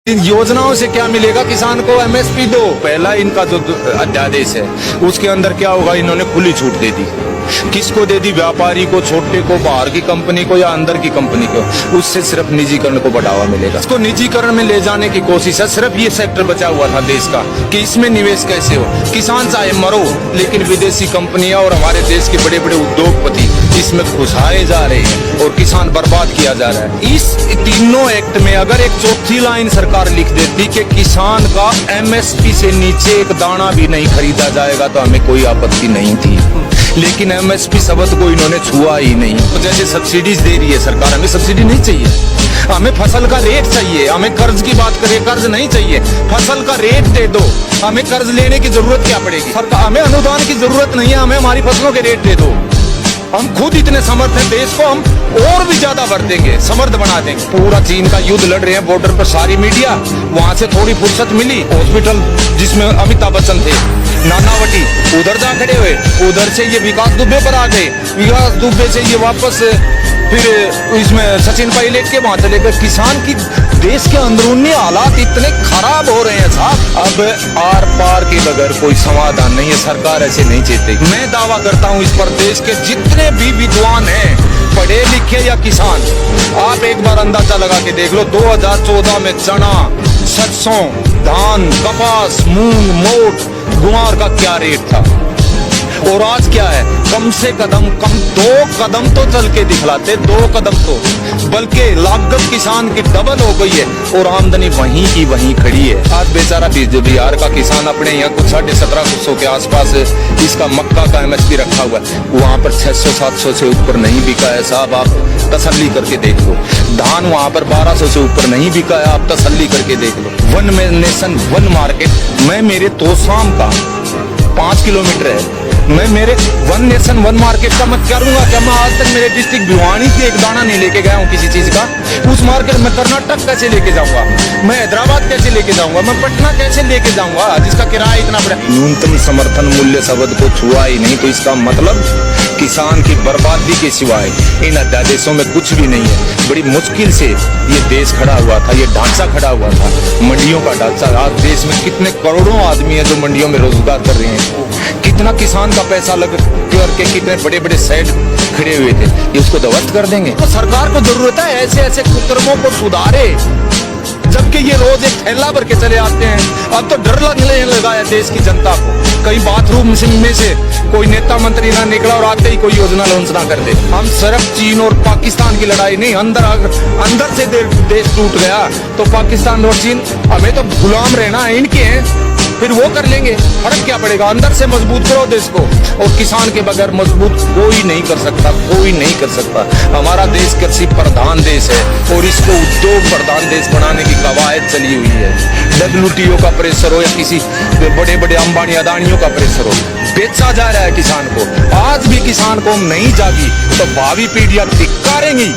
इन योजनाओं से क्या मिलेगा किसान को? एमएसपी दो। पहला इनका जो अध्यादेश है उसके अंदर क्या होगा, इन्होंने खुली छूट दे दी। किसको दे दी? व्यापारी को, छोटे को, बाहर की कंपनी को या अंदर की कंपनी को। उससे सिर्फ निजीकरण को बढ़ावा मिलेगा। इसको निजीकरण में ले जाने की कोशिश है। सिर्फ ये सेक्टर बचा हुआ था देश का कि इसमें निवेश कैसे हो। किसान चाहे मरो, लेकिन विदेशी कंपनियां और हमारे देश के बड़े बड़े उद्योगपति इसमें घुसाए जा रहे हैं और किसान बर्बाद किया जा रहा है। इस तीनों एक्ट में अगर एक चौथी लाइन सरकार लिख देती कि किसान का एमएसपी से नीचे एक दाना भी नहीं खरीदा जाएगा तो हमें कोई आपत्ति नहीं थी। लेकिन एमएसपी शब्द को इन्होंने छुआ ही नहीं। तो जैसे सब्सिडीज दे रही है सरकार, हमें सब्सिडी नहीं चाहिए, हमें फसल का रेट चाहिए। हमें कर्ज की बात करें, कर्ज नहीं चाहिए, फसल का रेट दे दो। हमें कर्ज लेने की जरूरत क्या पड़ेगी? सरकार, हमें अनुदान की जरूरत नहीं है, हमें हमारी फसलों के रेट दे दो। हम खुद इतने समर्थ हैं, देश को हम और भी ज्यादा भर देंगे, समर्थ बना देंगे। पूरा चीन का युद्ध लड़ रहे हैं बॉर्डर पर सारी मीडिया, वहां से थोड़ी फुर्सत मिली। हॉस्पिटल जिसमें अमिताभ बच्चन थे, नानावटी, उधर जा खड़े हुए। उधर से ये विकास दुबे पर आ गए, विकास दुबे से ये वापस फिर इसमें सचिन पायलट के वहां चले गए। किसान की देश के अंदरूनी हालात इतने खराब हो रहे हैं साहब, अब आर पार के बगैर कोई समाधान नहीं है। सरकार ऐसे नहीं चाहती। मैं दावा करता हूं इस पर देश के जितने भी विद्वान हैं, पढ़े लिखे या किसान, आप एक बार अंदाजा लगा के देख लो 2014 में चना, सरसों, धान, कपास, मूंग, मोट, गुआर का क्या रेट था और आज क्या है। कम से कम 2 कदम तो चल के दिखलाते, 2 कदम तो, बल्कि लागत किसान की डबल हो गई है और आमदनी वहीं की वहीं खड़ी है। आज बेचारा बिहार का किसान अपने यहाँ कुछ 1750 के आसपास इसका मक्का का एमएसपी रखा हुआ है, वहां पर 600-700 से ऊपर नहीं बिका है साहब, आप तसल्ली करके देख लो। धान वहां पर 1200 से ऊपर नहीं बिका है, आप तसल्ली करके देख लो। वन नेशन वन मार्केट, मैं मेरे तोशाम का 5 किलोमीटर है, मैं मेरे वन नेशन वन मार्केट का मत करूंगा क्या? मैं आज तक मेरे डिस्ट्रिक्ट भिवानी से एक दाना नहीं लेके गया हूँ किसी चीज का। उस मार्केट में कर्नाटक कैसे लेके जाऊंगा, मैं हैदराबाद कैसे लेके जाऊंगा, मैं पटना कैसे लेके जाऊंगा जिसका किराया इतना बड़ा। न्यूनतम समर्थन मूल्य शब्द को छुआ ही नहीं, तो इसका मतलब किसान की बर्बादी के सिवाय इन अध्यादेशों में कुछ भी नहीं है। बड़ी मुश्किल से ये देश खड़ा हुआ था, ये ढांचा खड़ा हुआ था, मंडियों का ढांचा। आज देश में कितने करोड़ों आदमी है जो मंडियों में रोजगार कर रहे हैं, कितना किसान का पैसा लग करके कितने बड़े बड़े शेड खड़े हुए थे, ये उसको ध्वस्त कर देंगे। तो सरकार को जरूरत है ऐसे ऐसे कुकर्मों को सुधारे, जबकि ये रोज एक थैला भर के चले आते हैं। अब तो डर लगने लगा है देश की जनता को। कई बाथरूम में से कोई नेता मंत्री ना निकला और आते ही कोई योजना लॉन्च ना कर दे। हम सिर्फ चीन और पाकिस्तान की लड़ाई नहीं, अंदर से देश टूट गया तो पाकिस्तान और चीन हमें तो गुलाम रहना है, इनके हैं, फिर वो कर लेंगे। फर्क क्या पड़ेगा? अंदर से मजबूत करो देश को, और किसान के बगैर मजबूत कोई नहीं कर सकता, कोई नहीं कर सकता। हमारा देश कृषि प्रधान देश है और इसको उद्योग प्रधान देश बनाने की कवायद चली हुई है। WTO का प्रेशर हो या किसी बड़े बड़े अंबानी अदानियों का प्रेशर हो, बेचा जा रहा है किसान को। आज भी किसान को नहीं जागी तो भावी पीढ़ियां धिक्कारेंगी।